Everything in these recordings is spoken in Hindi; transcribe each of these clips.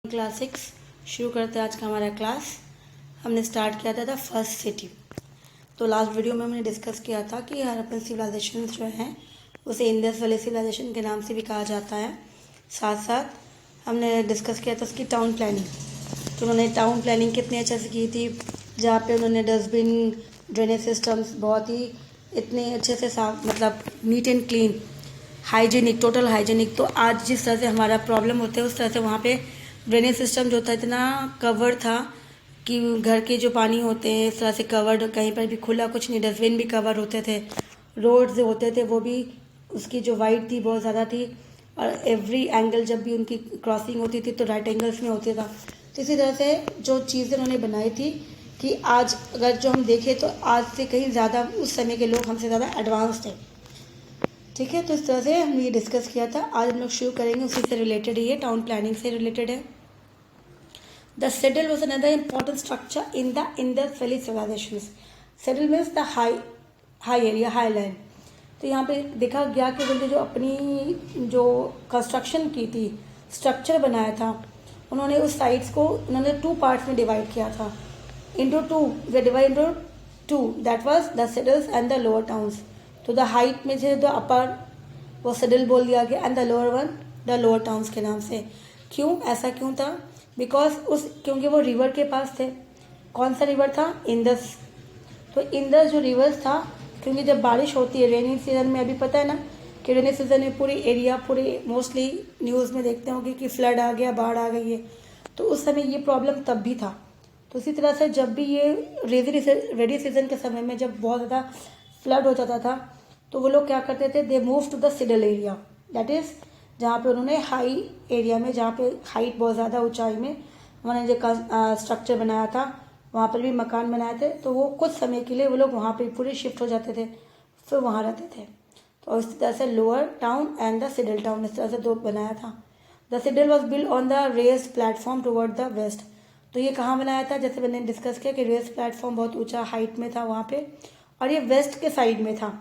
क्लास 6 शुरू करते हैं आज का हमारा क्लास। हमने स्टार्ट किया था फर्स्ट सिटी। तो लास्ट वीडियो में हमने डिस्कस किया था कि हड़प्पन सिविलाइजेशन जो है उसे इंडस वैली सिविलाइजेशन के नाम से भी कहा जाता है। साथ साथ हमने डिस्कस किया था उसकी टाउन प्लानिंग। तो उन्होंने टाउन प्लानिंग कितने अच्छे से की थी, जहाँ पे उन्होंने डस्टबिन, ड्रेनेज सिस्टम्स बहुत ही इतने अच्छे से साफ, मतलब neat and clean, hygienic, total hygienic. तो आज जिस तरह से हमारा प्रॉब्लम होता है उस तरह से वहाँ पे ड्रेनेज सिस्टम जो था इतना कवर्ड था कि घर के जो पानी होते हैं इस तरह से कवर्ड, कहीं पर भी खुला कुछ नहीं, डस्टबिन भी कवर होते थे, रोड जो होते थे वो भी उसकी जो वाइड थी बहुत ज़्यादा थी, और एवरी एंगल जब भी उनकी क्रॉसिंग होती थी तो राइट एंगल्स में होती था। तो इसी तरह से जो चीज़ें उन्होंने बनाई थी कि आज अगर जो हम देखें तो आज से कहीं ज़्यादा उस समय के लोग हमसे ज़्यादा एडवांस थे। ठीक है, तो इस तरह से हमने ये डिस्कस किया था। आज हम लोग शुरू करेंगे, उसी से रिलेटेड ही है, टाउन प्लानिंग से रिलेटेड है। The citadel was another important structure in the Indus Valley civilization. Citadel means the high area, high land. तो यहाँ पे देखा गया कि उन्होंने जो अपनी जो कंस्ट्रक्शन की थी, स्ट्रक्चर बनाया था, उन्होंने उस साइट्स को उन्होंने 2 पार्ट्स में डिवाइड किया था। Into 2 we divide into 2, that was the citadels and the lower towns. तो द हाइट में जो द अपर वो सेडल बोल दिया गया, and the lower one the lower towns के नाम से। क्यों, ऐसा क्यों था? बिकॉज क्योंकि वो रिवर के पास थे। कौन सा रिवर था? इंडस। तो इंडस जो रिवर्स था, क्योंकि जब बारिश होती है रेनी सीजन में, अभी पता है ना कि रेनी सीजन में पूरी एरिया, पूरे मोस्टली न्यूज़ में देखते होंगे कि फ्लड आ गया, बाढ़ आ गई है। तो उस समय ये प्रॉब्लम तब भी था। तो इसी तरह से जब भी ये रेनी सीजन के समय में जब बहुत ज़्यादा फ्लड हो जाता था तो वो लोग क्या करते थे, they move to the citadel area, that is जहाँ पे उन्होंने हाई एरिया में, जहाँ पे हाइट बहुत ज़्यादा ऊंचाई में उन्होंने जो स्ट्रक्चर बनाया था, वहाँ पर भी मकान बनाए थे। तो वो कुछ समय के लिए वो लोग वहाँ पे पूरे शिफ्ट हो जाते थे, फिर वहाँ रहते थे। तो इस तरह से lower town and the citadel town, इस तरह से 2 बनाया था। The citadel was build on the raised platform toward the west. तो ये कहाँ बनाया था? जैसे मैंने डिस्कस किया कि रेस्ड प्लेटफॉर्म बहुत ऊंचा हाइट में था वहाँ पे, और ये वेस्ट के साइड में था।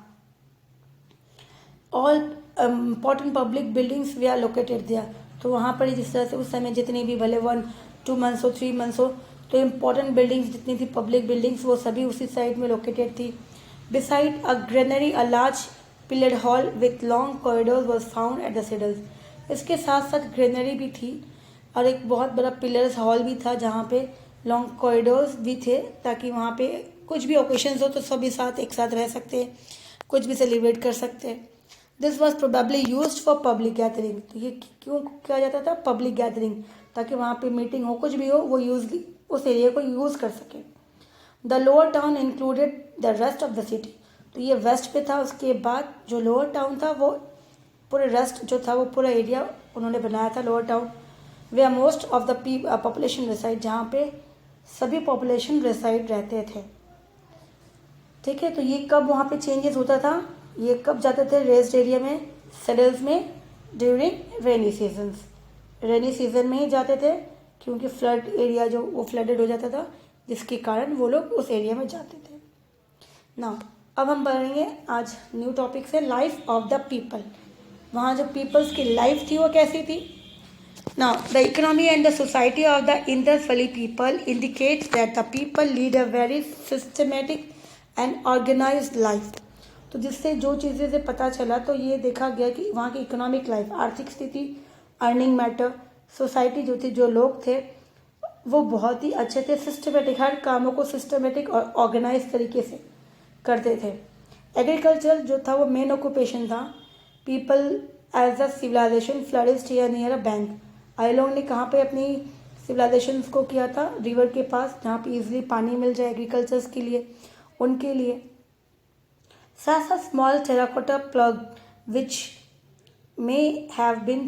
All important public buildings we are located दिया। तो वहाँ पर जिस तरह से उस समय जितनी भी भले 1-2 मंथ्स हो, 3 मंथ्स हो, तो इम्पॉर्टेंट बिल्डिंग्स जितनी थी, पब्लिक बिल्डिंग्स, वो सभी उसी साइड में लोकेटेड थी। Beside a granary a large pillared hall with long corridors was found at the citadels. इसके साथ साथ ग्रेनरी भी थी और एक बहुत बड़ा पिलर्स हॉल भी था, जहाँ पे लॉन्ग कॉरिडोर्स भी थे, ताकि वहाँ पे कुछ भी ओकेशंस हो तो सभी साथ एक साथ रह सकते हैं, कुछ भी सेलिब्रेट कर सकते हैं। This was probably use for public gathering. तो ये क्यों किया जाता था? पब्लिक गैदरिंग, ताकि वहाँ पे मीटिंग हो, कुछ भी हो, वो उस एरिया को यूज़ कर सके। The lower town included the rest of the city. तो ये वेस्ट पे था, उसके बाद जो लोअर टाउन था वो पूरे रेस्ट जो था वो पूरा एरिया उन्होंने बनाया था lower town. Where most of the population reside, जहाँ पे सभी पॉपुलेशन रिसाइड रहते थे। ठीक है, तो ये कब वहाँ पे चेंजेस होता था? ये कब जाते थे रेस्ट एरिया में, सेडल्स में? During rainy seasons. Rainy season में ही जाते थे, क्योंकि फ्लड एरिया जो वो फ्लडेड हो जाता था, जिसके कारण वो लोग उस एरिया में जाते थे। नाउ अब हम पढ़ेंगे आज न्यू टॉपिक से, लाइफ ऑफ द पीपल। वहाँ जो पीपल्स की लाइफ थी वो कैसी थी? Now the economy and the society of the Indus Valley people indicates that the people lead a very systematic and organized life. तो जिससे जो चीज़ें से पता चला, तो ये देखा गया कि वहाँ की इकोनॉमिक लाइफ, आर्थिक स्थिति, अर्निंग मैटर, सोसाइटी जो थी, जो लोग थे, वो बहुत ही अच्छे थे, सिस्टमेटिक, हर कामों को सिस्टमेटिक और ऑर्गेनाइज तरीके से करते थे। एग्रीकल्चर जो था वो मेन ऑक्यूपेशन था। People as a civilization flourished here near a bank. आए लोगों ने कहाँ पे अपनी सिविलाइजेशन को किया था? रिवर के पास, जहाँ पे इजिली पानी मिल जाए एग्रीकल्चर्स के लिए, उनके लिए। Such a small terracotta plug which may have been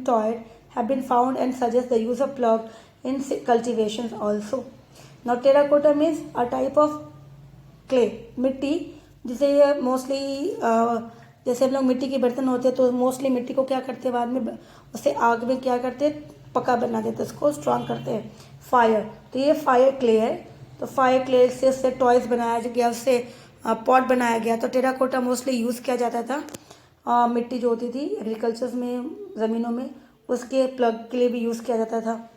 toyed have been found and suggest the use of plug in cultivations also. Now terracotta means a type of clay, मिट्टी, जिसे मोस्टली जैसे हम लोग मिट्टी के बर्तन होते हैं तो मोस्टली मिट्टी को क्या करते हैं, बाद में उसे आग में क्या करते हैं, पका बना देते हैं, उसको स्ट्रॉन्ग करते हैं, फायर। तो ये फायर क्ले है। तो फायर क्ले से उससे टॉयज बनाया गया, उससे पॉट बनाया गया। तो टेराकोटा मोस्टली यूज़ किया जाता था। मिट्टी जो होती थी एग्रीकल्चर में, ज़मीनों में, उसके प्लग के लिए भी यूज़ किया जाता था।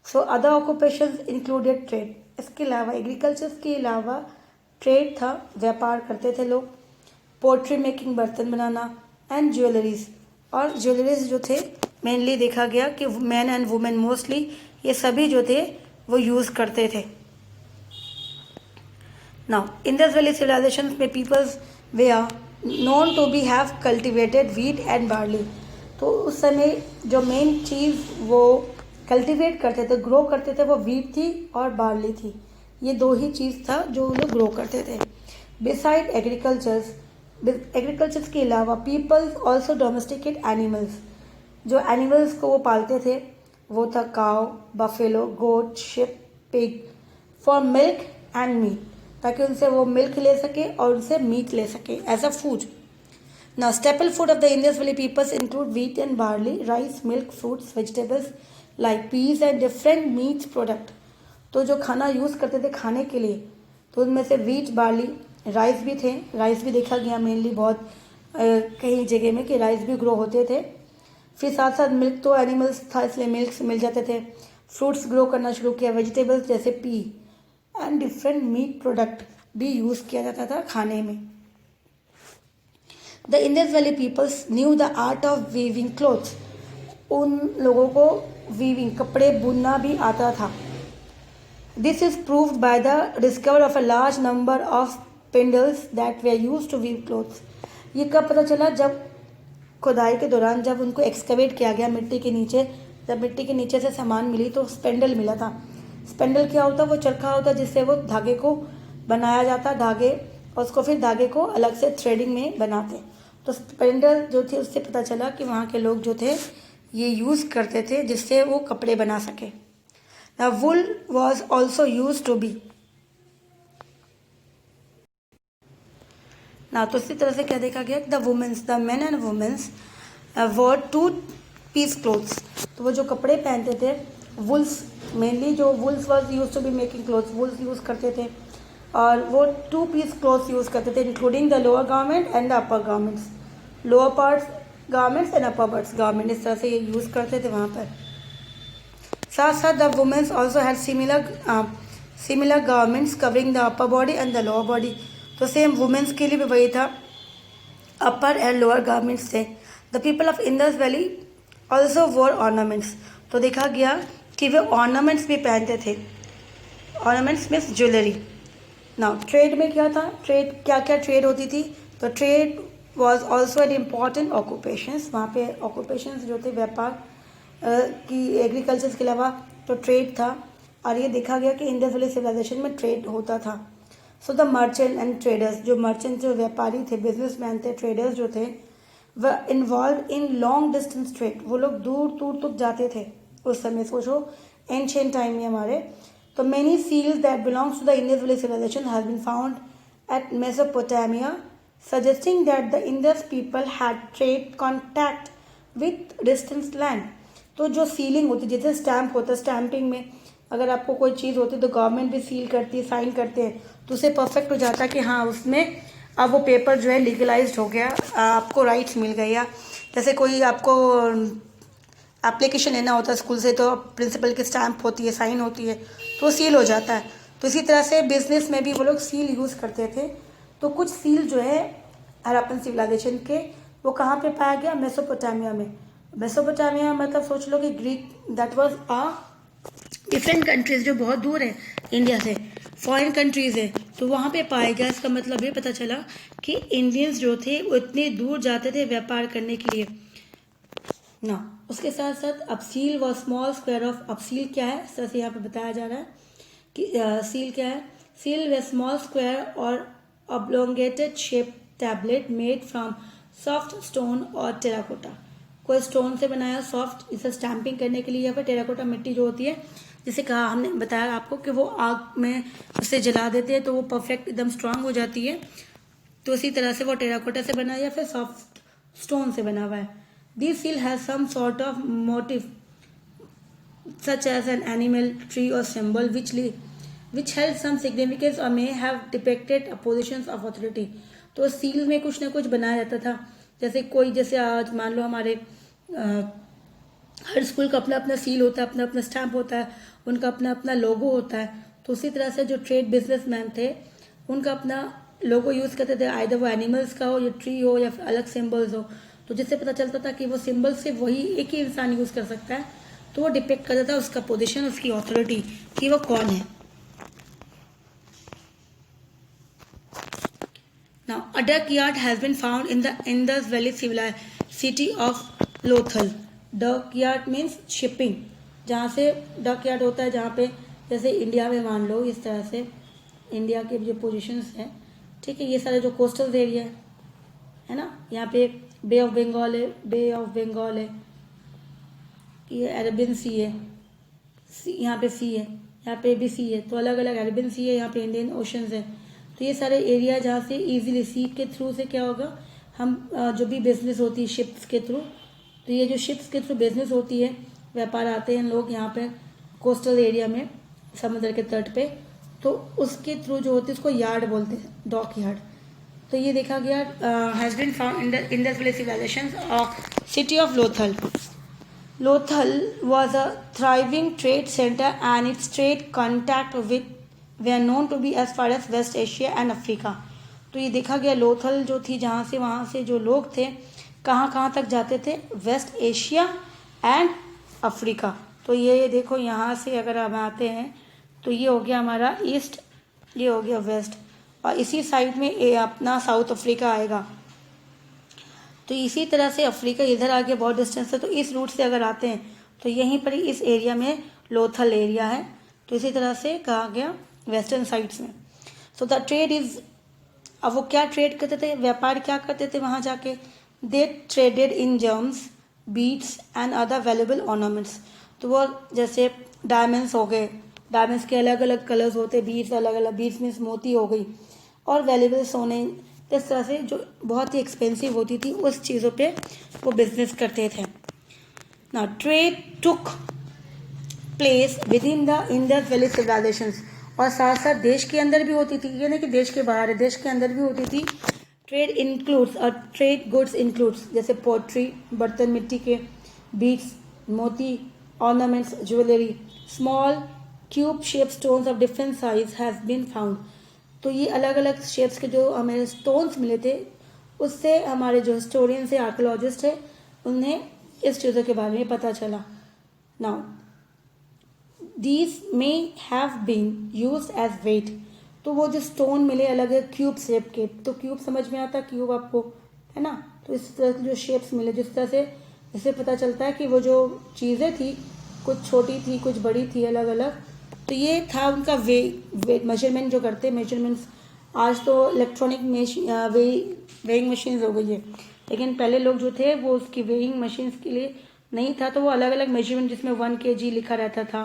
So other occupations included trade, इसके अलावा एग्रीकल्चर के अलावा ट्रेड था, व्यापार करते थे लोग, पोट्री मेकिंग बर्तन बनाना, एंड ज्वेलरीज, और ज्वेलरीज जो थे मेनली देखा गया कि मैन एंड वुमेन मोस्टली ये सभी जो थे वो यूज़ करते थे। नाउ इंडस वैली सिविलाइजेशन में peoples they are known to be have cultivated wheat and barley, तो उस समय जो मेन चीज़ वो कल्टिवेट करते थे, ग्रो करते थे, वो वीट थी और बार्ली थी। ये दो ही चीज़ था जो लोग ग्रो करते थे। बिसाइड एग्रीकल्चर्स के अलावा पीपल्स ऑल्सो डोमेस्टिकेट एनिमल्स, जो एनिमल्स को वो पालते थे वो था cow, buffalo, goat, sheep, pig, for milk and meat, ताकि उनसे वो मिल्क ले सके और उनसे मीट ले सके as a food. Now, staple food of the Indus Valley peoples include wheat and barley, rice, milk, fruits, vegetables like peas and different meat product. तो जो खाना यूज़ करते थे खाने के लिए, तो उनमें से व्हीट, बार्ली, राइस भी थे। राइस भी देखा गया मेनली बहुत कई जगह में कि राइस भी ग्रो होते थे। फिर साथ साथ मिल्क तो एनिमल्स था इसलिए मिल्क मिल जाते थे। फ्रूट्स ग्रो करना शुरू किया, वेजिटेबल्स जैसे pea, and different meat product भी यूज़ किया जाता था खाने में। The Indus Valley peoples knew the art of weaving clothes, उन लोगों को वीविंग कपड़े बुनना भी आता था। This is proved by the discover of a large number of spindles that they use to weave clothes. ये कब पता चला? जब खुदाई के दौरान जब उनको एक्सकवेट किया गया मिट्टी के नीचे, जब मिट्टी के नीचे से सामान मिली तो स्पेंडल मिला था। स्पेंडल क्या होता है? वो चरखा होता है जिससे वो धागे को बनाया जाता, धागे, और उसको फिर धागे को अलग से थ्रेडिंग में बनाते। तो स्पेंडल जो थे उससे पता चला कि वहाँ के लोग जो थे ये यूज़ करते थे जिससे वो कपड़े बना सके। Now wool was also used to be, ना तो इसी तरह से क्या देखा गया? The men and womens wore 2-piece clothes, तो वो जो कपड़े पहनते थे वुल्स, मेनली जो wools was use to be making clothes, wools use करते थे और वो 2-piece क्लोथ्स यूज़ करते थे including the lower garment and the upper garments, lower parts garments and upper parts garment, इस तरह से ये यूज़ करते थे वहाँ पर। साथ साथ the womens also had similar garments covering the upper body and the lower body, तो सेम वुमेन्स के लिए भी वही था, अपर एंड लोअर गारमेंट्स थे। The people of Indus Valley also wore ornaments, तो देखा गया कि वे ऑर्नामेंट्स भी पहनते थे। Ornaments means jewellery. Now trade में क्या था? ट्रेड क्या क्या ट्रेड होती थी? तो trade was also an important occupations, वहाँ पे ऑक्यूपेशंस जो थे व्यापार की, एग्रीकल्चर के अलावा तो ट्रेड था, और ये देखा गया कि इंडस वैली सिविलाइजेशन में ट्रेड होता था। So the merchant and traders, जो मर्चेंट जो व्यापारी थे, बिजनेसमैन थे, ट्रेडर्स जो थे, वह involve in long distance trade, वो लोग दूर दूर तक जाते थे उस समय। सोचो एंशिएंट टाइम में हमारे, तो many seals that belongs to the Indus Valley civilization has been found at Mesopotamia, suggesting that the Indus people had trade contact with distant land। तो जो सीलिंग होती है, जैसे स्टैम्प होता है, स्टैंपिंग में अगर आपको कोई चीज़ होती है तो गवर्नमेंट भी सील करती है, साइन करते हैं, तो उसे परफेक्ट हो जाता है कि हाँ उसमें अब वो पेपर जो है लीगलाइज्ड हो गया, आपको राइट्स मिल गए। या जैसे कोई आपको एप्लीकेशन लेना होता है स्कूल से, तो प्रिंसिपल की स्टैम्प होती है, साइन होती है, तो सील हो जाता है। तो इसी तरह से बिजनेस में भी वो लोग सील यूज़ करते थे। तो कुछ सील जो है हड़प्पन सिविलाइजेशन के, वो कहाँ पे पाया गया? मेसोपोटामिया में। मेसोपोटामिया मतलब सोच लो कि Greek, that was a different countries जो बहुत दूर है इंडिया से, फॉरेन कंट्रीज है, तो वहाँ पे पाया गया। इसका मतलब ये पता चला कि इंडियंस जो थे वो इतने दूर जाते थे व्यापार करने के लिए ना। उसके साथ साथ अपसील व स्मॉल स्क्वायर ऑफ, अपसील क्या है इस तरह से यहाँ पे बताया जा रहा है कि सील क्या है? सील व स्मॉल स्क्वायर और oblongated shape tablet made from soft stone और टेराकोटा, कोई स्टोन से बनाया सॉफ्ट, इसे स्टैंपिंग करने के लिए, या फिर टेराकोटा मिट्टी जो होती है, जिसे कहा हमने बताया आपको कि वो आग में उसे जला देते हैं तो वो परफेक्ट एकदम स्ट्रांग हो जाती है, तो इसी तरह से वो टेराकोटा से बना या फिर सॉफ्ट स्टोन से बना हुआ है। This seal has some sort of motif such as an animal, tree और symbol which held some significance or may have depicted positions of authority। तो सील में कुछ ना कुछ बनाया जाता था, जैसे कोई, जैसे आज मान लो हमारे हर स्कूल का अपना अपना सील होता है, अपना अपना स्टैम्प होता है, उनका अपना अपना लोगो होता है। तो उसी तरह से जो ट्रेड बिजनेसमैन थे उनका अपना लोगो यूज़ करते थे, आइदर वो एनिमल्स का हो या ट्री हो या फिर अलग सिम्बल्स हो। तो जिससे पता चलता था कि वो सिंबल से वही एक ही इंसान यूज़ कर सकता है। तो वो डिपेक्ट करता था उसका पोजीशन, उसकी अथॉरिटी कि वो कौन है। Now, a duckyard has been found in the Indus Valley city of Lothal. Duckyard means shipping, जहाँ से डकयार्ड होता है, जहाँ पे जैसे इंडिया में मान लो इस तरह से इंडिया के जो पोजीशंस हैं, ठीक है, ये सारे जो कोस्टल एरिया है ना, यहाँ पे बे ऑफ बंगाल है, बे ऑफ बंगाल है, ये अरेबियन सी है, यहाँ पे सी है, यहाँ पे भी सी है, तो अलग अलग अरेबियन सी है, यहाँ पे इंडियन ओशंस है। तो ये सारे एरिया जहाँ से इजीली सी के थ्रू से क्या होगा, हम जो भी बिजनेस होती है शिप्स के थ्रू, तो ये जो शिप्स के थ्रू बिजनेस होती है, व्यापार आते हैं लोग यहाँ पे कोस्टल एरिया में, समुद्र के तट पे, तो उसके थ्रू जो होती है उसको यार्ड बोलते हैं, डॉक यार्ड। तो ये देखा गया has been found in Indus Valley civilization of city of Lothal. Lothal was a thriving trade center and its trade contact with were known to be as far as West Asia and Africa. तो ये देखा गया लोथल जो थी, जहाँ से वहाँ से जो लोग थे कहाँ तक जाते थे, वेस्ट एशिया एंड अफ्रीका। तो ये देखो यहाँ से अगर हम आते हैं तो ये हो गया हमारा ईस्ट, ये हो गया वेस्ट, और इसी साइड में ये अपना साउथ अफ्रीका आएगा। तो इसी तरह से अफ्रीका इधर आगे बहुत डिस्टेंस है, तो इस रूट से अगर आते हैं तो यहीं पर ही इस एरिया में लोथल एरिया है। तो इसी तरह से कहा गया वेस्टर्न साइड्स में। सो द ट्रेड इज, अब वो क्या ट्रेड करते थे, व्यापार क्या करते थे वहाँ जाके, they traded in gems, beads and other valuable ornaments. तो वो जैसे डायमंड्स हो गए, डायमंड्स के अलग अलग कलर्स होते, बीड्स अलग अलग, बीड्स मीन्स मोती हो गई, और वैल्यूएबल सोने, इस तरह से जो बहुत ही एक्सपेंसिव होती थी उस चीज़ों पे वो बिजनेस करते थे। ना trade took place within the Indus Valley civilizations, और साथ साथ देश के अंदर भी होती थी, ये नहीं कि देश के बाहर है, देश के अंदर भी होती थी। ट्रेड इंक्लूड्स और ट्रेड गुड्स इंक्लूड्स जैसे पोट्री, बर्तन मिट्टी के, बीड्स मोती, ornaments jewellery, small cube shape stones of different size have been found. तो ये अलग अलग शेप्स के जो हमें स्टोन्स मिले थे, उससे हमारे जो हिस्टोरियंस है, आर्कोलॉजिस्ट है, उन्हें इस चीज़ों के बारे में पता चला। Now these may have been use as weight. तो वो जो स्टोन मिले अलग अलग क्यूब शेप के, तो क्यूब समझ में आता, क्यूब आपको है ना, तो इस तरह के जो शेप्स मिले, जिस तरह से इससे पता चलता है कि वो जो चीज़ें थी कुछ छोटी थी कुछ बड़ी थी अलग अलग। तो ये था उनका वेट मेजरमेंट जो करते, मेजरमेंट्स। आज तो इलेक्ट्रॉनिक वेइंग मशीन्स हो गई है, लेकिन पहले लोग जो थे वो उसकी वेइंग मशीन्स के लिए नहीं था, तो वो अलग अलग मेजरमेंट जिसमें 1 kg लिखा रहता था,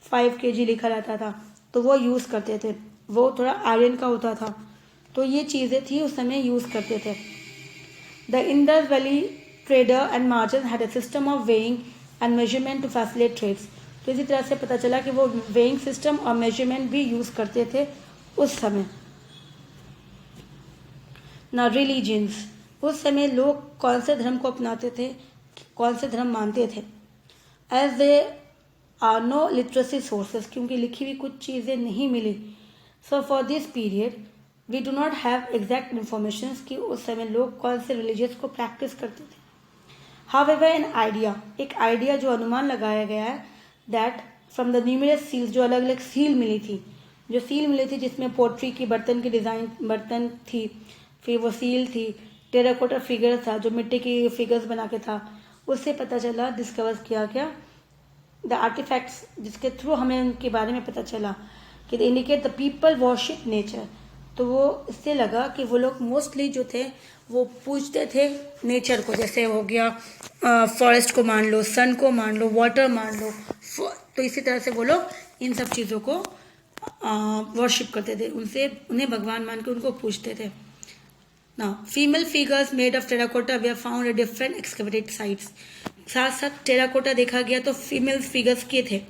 5 kg लिखा रहता था, तो वो यूज़ करते थे। वो थोड़ा आयरन का होता था, तो ये चीज़ें थी उस समय यूज़ करते थे। The Indus Valley trader and merchants had a system of weighing and measurement to facilitate trades. तो इसी तरह से पता चला कि वो वेइंग सिस्टम और मेजरमेंट भी यूज़ करते थे उस समय। ना रिलीजन्स, उस समय लोग कौन से धर्म को अपनाते थे, कौन से धर्म मानते थे। As they are no literacy sources, क्योंकि लिखी हुई कुछ चीज़ें नहीं मिली। So for this period we do not have exact information कि उस समय लोग कौन से रिलीजियस को प्रैक्टिस करते थे। हाउएवर एन आइडिया, एक आइडिया जो अनुमान लगाया गया है, that from the numerous seals, जो अलग अलग सील मिली थी, जो सील मिली थी जिसमें पोट्री की बर्तन की डिज़ाइन बर्तन थी, फिर वो सील थी, टेराकोटा फिगर था जो मिट्टी की फिगर्स बना के था, उससे पता चला, डिस्कवर किया गया द आर्टिफैक्ट्स, जिसके थ्रू हमें उनके बारे में पता चला कि they indicate the people worship nature. तो वो इससे लगा कि वो लोग मोस्टली जो थे वो पूजते थे नेचर को, जैसे हो गया फॉरेस्ट को मान लो, सन को मान लो, वाटर मान लो, तो इसी तरह से वो लोग इन सब चीज़ों को वर्शिप करते थे, उन्हें भगवान मान के उनको पूजते थे। Now, female figures made of terracotta were found at different excavated sites. साथ साथ टेराकोटा देखा गया तो फीमेल फिगर्स के थे,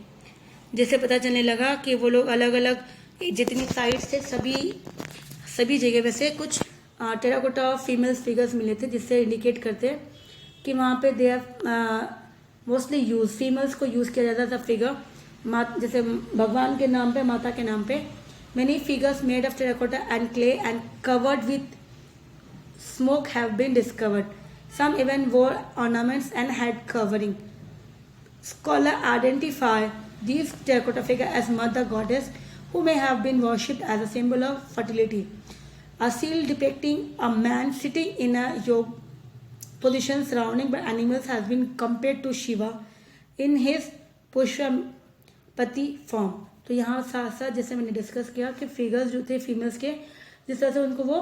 जिससे पता चलने लगा कि वो लोग अलग अलग जितनी साइट्स थे सभी जगह वैसे कुछ टेराकोटा फीमेल फिगर्स मिले थे, जिससे इंडिकेट करते हैं कि वहाँ पे दे मोस्टली यूज, फीमेल्स को यूज़ किया जाता था फिगर, जैसे भगवान के नाम पे, माता के नाम पे. Many figures made of terracotta and clay and covered with smoke have been discovered. Some even wore ornaments and head covering. Scholars identify these terracotta figures as mother goddess who may have been worshipped as a symbol of fertility. A seal depicting a man sitting in a yoga position surrounded by animals has been compared to Shiva in his Pushpamati form. तो यहाँ साथ साथ जैसे मैंने डिस्कस किया कि फिगर्स जो थे फीमेल्स के, जिस तरह से उनको वो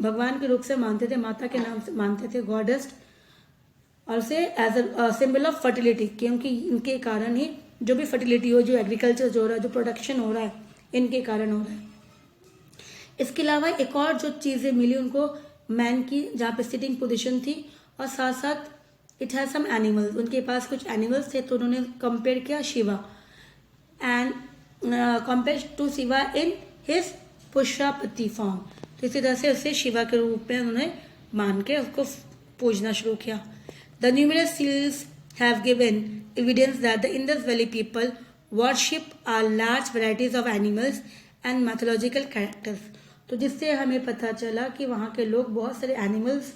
भगवान के रूप से मानते थे, माता के नाम से मानते थे, गॉडेस, और से as a symbol of fertility, क्योंकि इनके कारण ही जो भी फर्टिलिटी हो, जो एग्रीकल्चर जो हो रहा है, जो प्रोडक्शन हो रहा है, इनके कारण हो रहा है. इसके अलावा एक और जो चीज़ें मिली उनको मैन की, जहाँ पे सिटिंग पोजिशन थी, और साथ साथ इट हैज सम एनिमल्स, उनके पास कुछ एनिमल्स थे, तो उन्होंने कंपेयर किया Shiva and compared to Shiva in his Pashupati form. तो इसी तरह से उसे शिवा के रूप में उन्होंने मान के उसको पूजना शुरू किया. The numerous seals have given evidence that the Indus Valley people worship a large varieties of animals and mythological characters. तो जिससे हमें पता चला कि वहाँ के लोग बहुत सारे एनिमल्स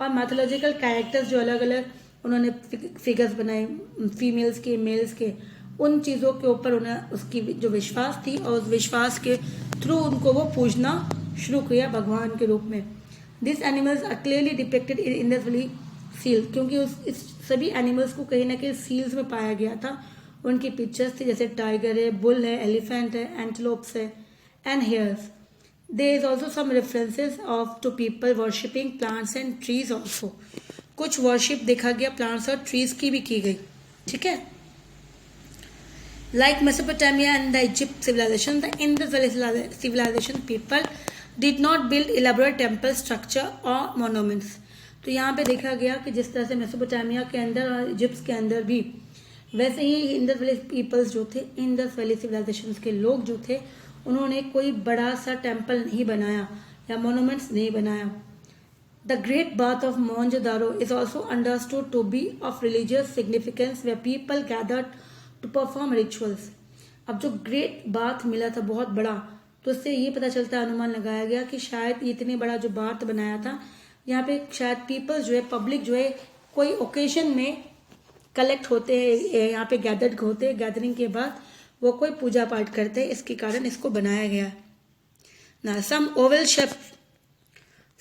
और मैथोलॉजिकल कैरेक्टर्स जो अलग अलग उन्होंने फिगर्स बनाए, फीमेल्स के, मेल्स के, उन चीज़ों के ऊपर उन्हें उसकी जो विश्वास थी और उस विश्वास के थ्रू उनको वो पूजना शुरू किया भगवान के रूप में. This animals are clearly depicted in Indus Valley seal, क्योंकि इस सभी एनिमल्स को कहीं ना कहीं सील्स में पाया गया था. उनकी पिक्चर्स थी, जैसे टाइगर है, बुल है, एलिफेंट है, एंटलोप्स है, and hares. There is also some references of to people worshipping plants and trees also. कुछ वर्शिप देखा गया प्लांट्स और ट्रीज की भी की गई. ठीक है. Like Mesopotamia and the Egypt civilization, the Indus Valley civilization people did not build elaborate temple structure or monuments. तो यहाँ पे देखा गया कि जिस तरह से मेसोपोटामिया के अंदर और इजिप्ट के अंदर भी, वैसे ही इंडस वैली पीपल्स जो थे, इंडस वैली सिविलाइजेशन के लोग जो थे, उन्होंने कोई बड़ा सा टेम्पल नहीं बनाया या मोनूमेंट्स नहीं बनाया. The Great Bath of Mohenjo-daro is also understood to be of religious significance where people gathered to perform rituals. अब जो ग्रेट बाथ मिला था बहुत बड़ा, तो उससे ये पता चलता, अनुमान लगाया गया कि शायद इतने बड़ा जो बाथ बनाया था, यहाँ पे शायद पीपल जो है, पब्लिक जो है, कोई ओकेजन में कलेक्ट होते हैं, यहाँ पे गैदर्ड होते हैं, गैदरिंग के बाद वो कोई पूजा पाठ करते हैं, इसके कारण इसको बनाया गया. Now some oval shaped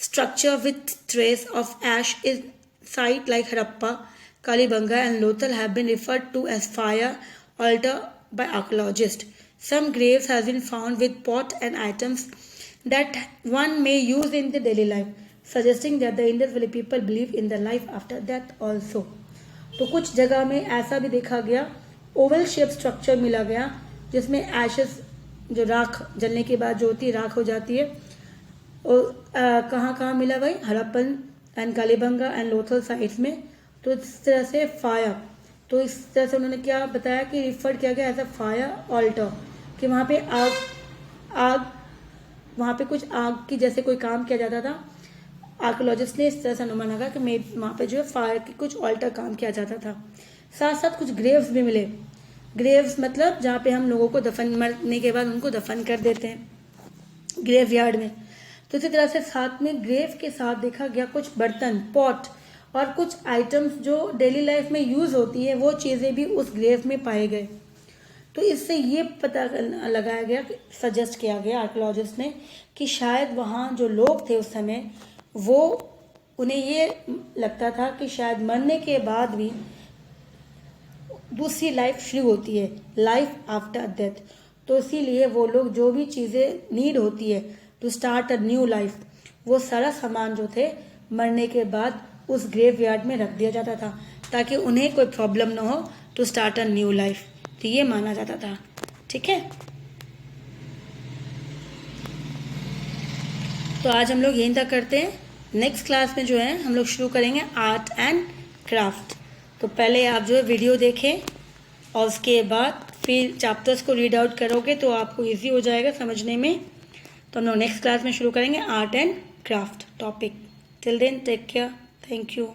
structure with trace of ash is site like Harappa, Kalibanga and Lothal have been referred to as fire altar by archaeologists. Some graves have been found with pot and items that one may use in the daily life, suggesting that the Indus Valley people believe in the life after death also. तो कुछ जगह में ऐसा भी देखा गया, ओवल शेप स्ट्रक्चर मिला गया, जिसमें एशेस, जो राख जलने के बाद जो होती है, राख हो जाती है, और कहाँ मिला भाई, Harappan and Kalibangan and Lothal sites में. तो इस तरह से फायर, तो इस तरह से उन्होंने क्या बताया कि रिफर किया गया एज अ फायर ऑल्टर, कि वहाँ पे आग वहाँ पे कुछ आग की जैसे कोई काम किया जाता था. आर्कोलॉजिस्ट ने इस तरह से अनुमान लगा कि वहाँ पे जो है फायर की कुछ ऑल्टर काम किया जाता था. साथ साथ कुछ ग्रेव्स भी मिले. ग्रेव्स मतलब जहाँ पे हम लोगों को दफन, मरने के बाद उनको दफन कर देते हैं ग्रेव यार्ड में. तो इसी तरह से साथ में ग्रेव के साथ देखा गया कुछ बर्तन, पॉट और कुछ आइटम्स जो डेली लाइफ में यूज़ होती है, वो चीज़ें भी उस ग्रेव में पाए गए. तो इससे ये पता लगाया गया, सजेस्ट किया गया आर्कोलॉजिस्ट ने, कि शायद वहाँ जो लोग थे उस समय, वो उन्हें ये लगता था कि शायद मरने के बाद भी दूसरी लाइफ शुरू होती है, लाइफ आफ्टर डेथ. तो इसीलिए वो लोग जो भी चीज़ें नीड होती है to start a new life, वो सारा सामान जो थे मरने के बाद उस ग्रेव यार्ड में रख दिया जाता था, ताकि उन्हें कोई प्रॉब्लम ना हो to start a new life. तो ये माना जाता था. ठीक है. तो आज हम लोग यहीं तक करते हैं. नेक्स्ट क्लास में जो है हम लोग शुरू करेंगे आर्ट एंड क्राफ्ट. तो पहले आप जो है वीडियो देखें और उसके बाद फिर चैप्टर्स को रीड आउट करोगे तो आपको इजी हो जाएगा समझने में. तो हम लोग नेक्स्ट क्लास में शुरू करेंगे art and craft topic. Till then take care. Thank you.